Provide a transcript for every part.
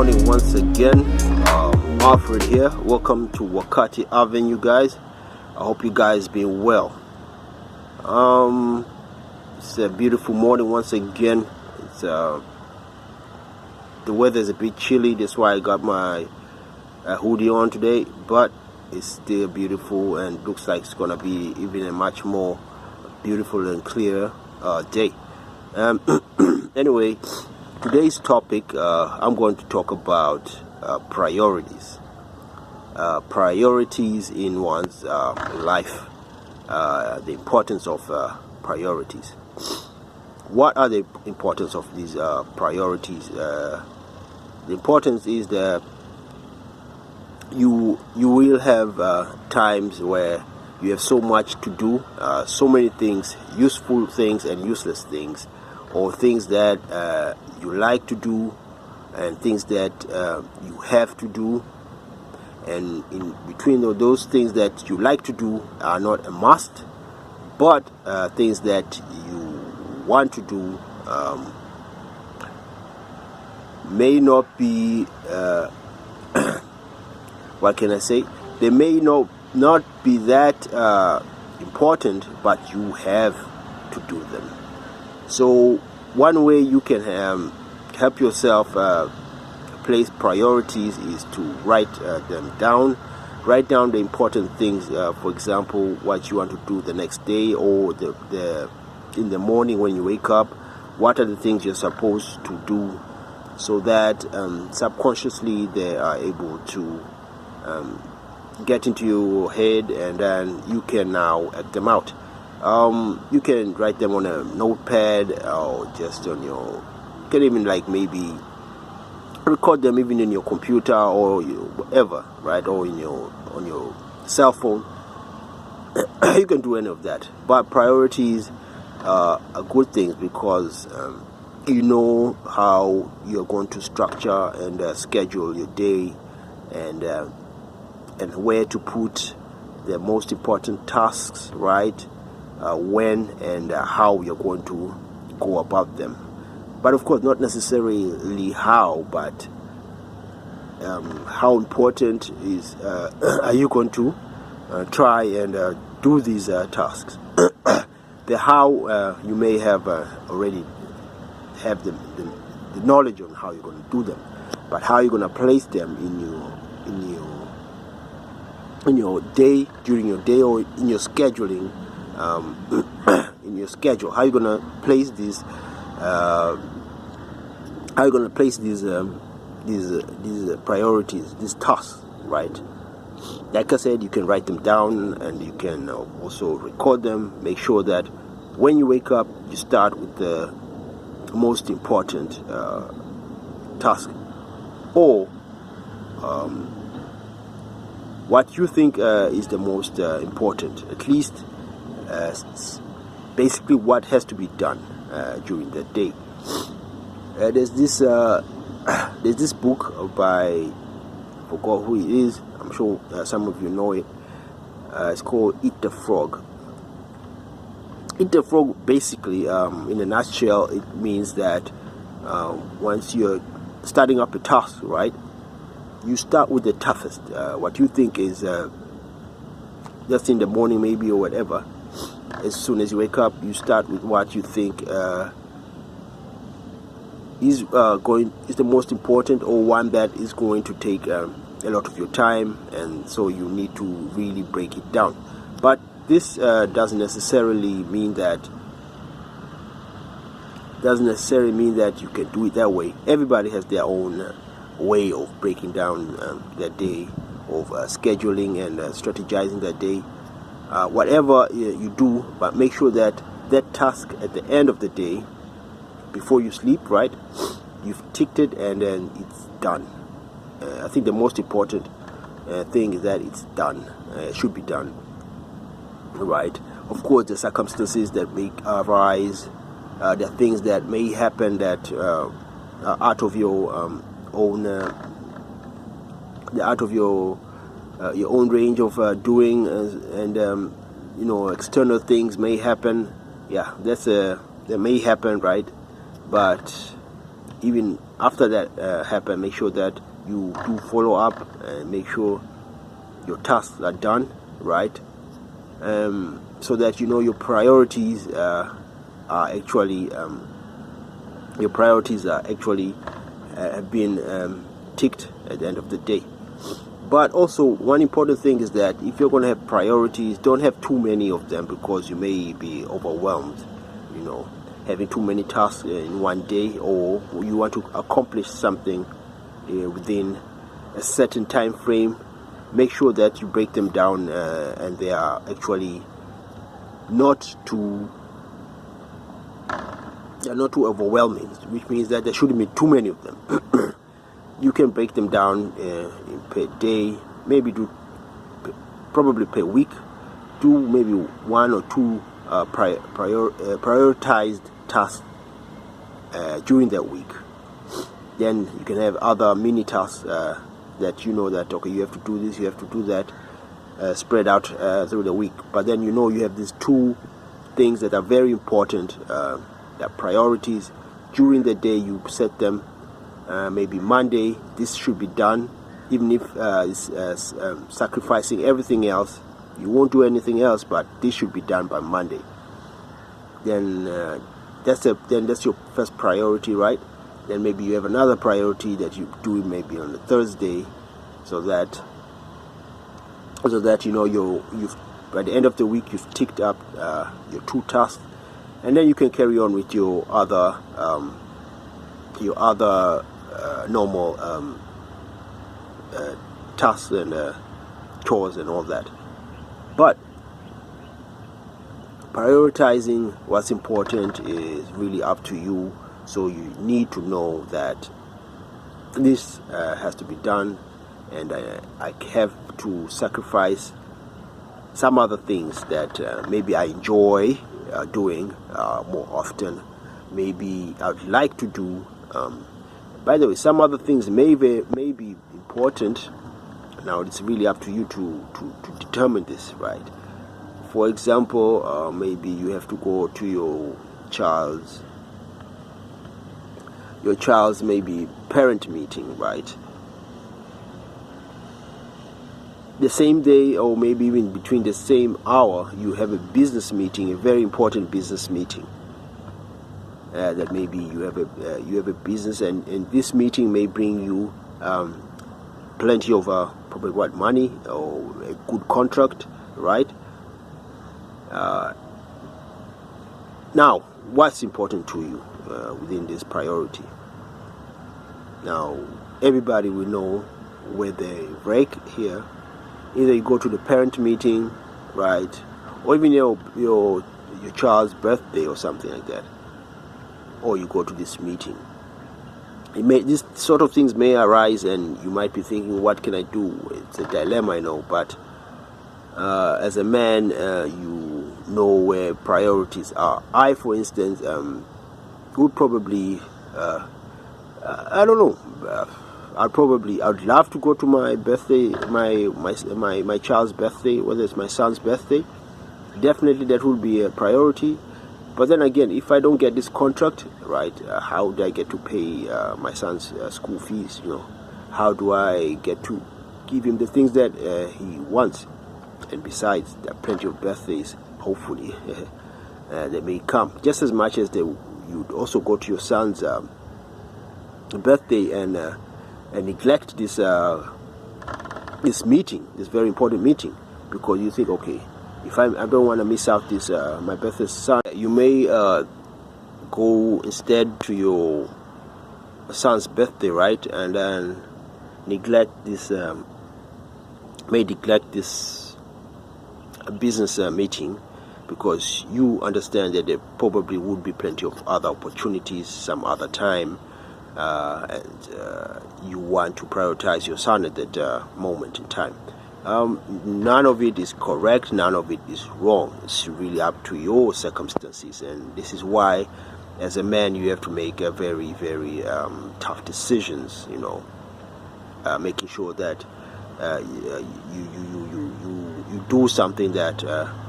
morning once again. Alfred here. Welcome to Wakati Avenue, guys. I hope you guys been well. It's a beautiful morning once again. It's the weather is a bit chilly. That's why I got my hoodie on today, but it's still beautiful and looks like it's gonna be even a much more beautiful and clear day. Anyway, today's topic, I'm going to talk about priorities. Priorities in one's life. The importance of priorities. What are the importance of these priorities? The importance is that you will have times where you have so much to do, so many things, useful things and useless things, or things that you like to do and things that you have to do. And in between those things that you like to do are not a must, but things that you want to do may not be what can I say? They may not be that important, but you have to do them. So one way you can help yourself place priorities is to write them down. Write down the important things. For example, what you want to do the next day, or in the morning when you wake up. What are the things you're supposed to do, so that subconsciously they are able to get into your head, and then you can now act them out. You can write them on a notepad, or just on you can even maybe record them even in your computer or whatever, right? Or on your cell phone. You can do any of that. But priorities are good things, because you know how you're going to structure and schedule your day, and where to put the most important tasks, right? When and how you're going to go about them. But of course, not necessarily how, but how important is are you going to try and do these tasks? The how, you may have already have the knowledge on how you're going to do them, but how you're going to place them in your day, during your day, or in your scheduling, in your schedule. How you're going to place these? How you're going to place these priorities, these tasks, right? Like I said, you can write them down, and you can also record them. Make sure that when you wake up, you start with the most important task, or what you think is the most important, at least basically what has to be done during the day. There's this book by, I forgot who it is, I'm sure some of you know it. It's called Eat the Frog. Eat the Frog, basically, in a nutshell, it means that once you're starting up a task, right, you start with the toughest, what you think is just in the morning maybe, or whatever. As soon as you wake up, you start with what you think is the most important, or one that is going to take a lot of your time, and so you need to really break it down. But this doesn't necessarily mean that you can do it that way. Everybody has their own way of breaking down their day, of scheduling and strategizing their day. Whatever you do, but make sure that task at the end of the day, before you sleep, right, you've ticked it, and then it's done. I think the most important thing is that it's done. It should be done, right? Of course, the circumstances that may arise, the things that may happen that are out of your own range of doing, and external things may happen. Yeah, that may happen, right? But even after that happen, make sure that you do follow up and make sure your tasks are done right, so that you know your priorities are actually have been ticked at the end of the day. But also, one important thing is that if you're going to have priorities, don't have too many of them, because you may be overwhelmed, having too many tasks in one day, or you want to accomplish something within a certain time frame. Make sure that you break them down and they are actually not too overwhelming, which means that there shouldn't be too many of them. You can break them down per day, maybe probably per week. Do maybe one or two prioritized tasks during that week. Then you can have other mini tasks that you know that, okay, you have to do this, you have to do that, spread out through the week. But then you have these two things that are very important, that priorities. During the day you set them. Maybe Monday, this should be done, even if it's sacrificing everything else. You won't do anything else, but this should be done by Monday. Then that's your first priority, right? Then maybe you have another priority that you do maybe on a Thursday, so that you've by the end of the week you've ticked up your two tasks, and then you can carry on with your other normal tasks and chores and all that. But prioritizing what's important is really up to you. So you need to know that this has to be done, and I have to sacrifice some other things that maybe I enjoy doing more often. Maybe I'd like to do. By the way, some other things may be important. Now it's really up to you to determine this, right? For example, maybe you have to go to your child's maybe parent meeting, right? The same day, or maybe even between the same hour, you have a business meeting, a very important business meeting. That maybe you have a business, and this meeting may bring you plenty of probably money or a good contract, right? Now, what's important to you within this priority? Now, everybody will know where they break here. Either you go to the parent meeting, right, or even your child's birthday or something like that, or you go to this meeting. These sort of things may arise, and you might be thinking, what can I do? It's a dilemma, I know, but as a man, you know where priorities are. I, for instance, would probably, I don't know, I'd love to go to my birthday, my child's birthday, whether it's my son's birthday. Definitely that would be a priority. But then again, if I don't get this contract, right, how do I get to pay my son's school fees? How do I get to give him the things that he wants? And besides, there are plenty of birthdays, hopefully, that may come. Just as much as you'd also go to your son's birthday and neglect this meeting, this very important meeting, because you think, okay, if I don't want to miss out this my birthday son, you may go instead to your son's birthday, right, and then neglect this business meeting, because you understand that there probably would be plenty of other opportunities some other time, and you want to prioritize your son at that moment in time. None of it is correct, none of it is wrong. It's really up to your circumstances, and this is why, as a man, you have to make a very, very tough decisions. Making sure that you do something that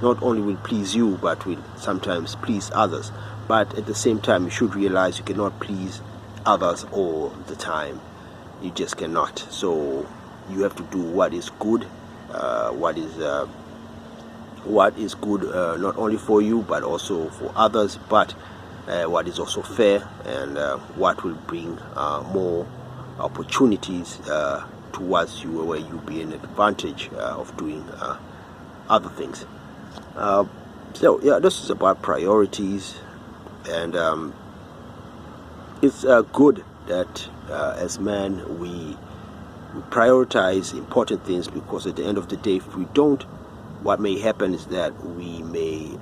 not only will please you, but will sometimes please others. But at the same time, you should realize you cannot please others all the time. You just cannot. So you have to do what is good, what is good not only for you but also for others, but what is also fair, and what will bring more opportunities towards you, where you'll be an advantage of doing other things. So yeah, this is about priorities, and it's good that as men we prioritize important things, because at the end of the day, if we don't, what may happen is that we may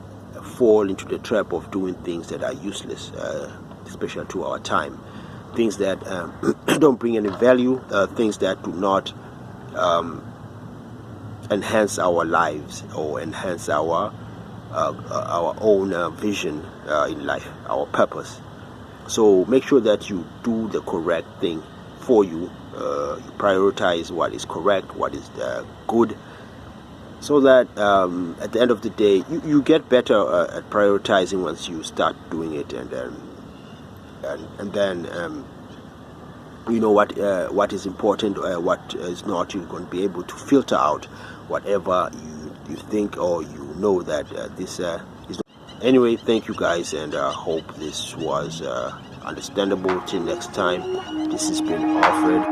fall into the trap of doing things that are useless, especially to our time, things that don't bring any value, things that do not enhance our lives or enhance our own vision in life, our purpose. So make sure that you do the correct thing for you. You prioritize what is correct, what is good, so that at the end of the day you get better at prioritizing once you start doing it, and then you know what is important, what is not. You're going to be able to filter out whatever you think or you know that this is not. Anyway, thank you guys, and hope this was understandable. Till next time, this has been Alfred.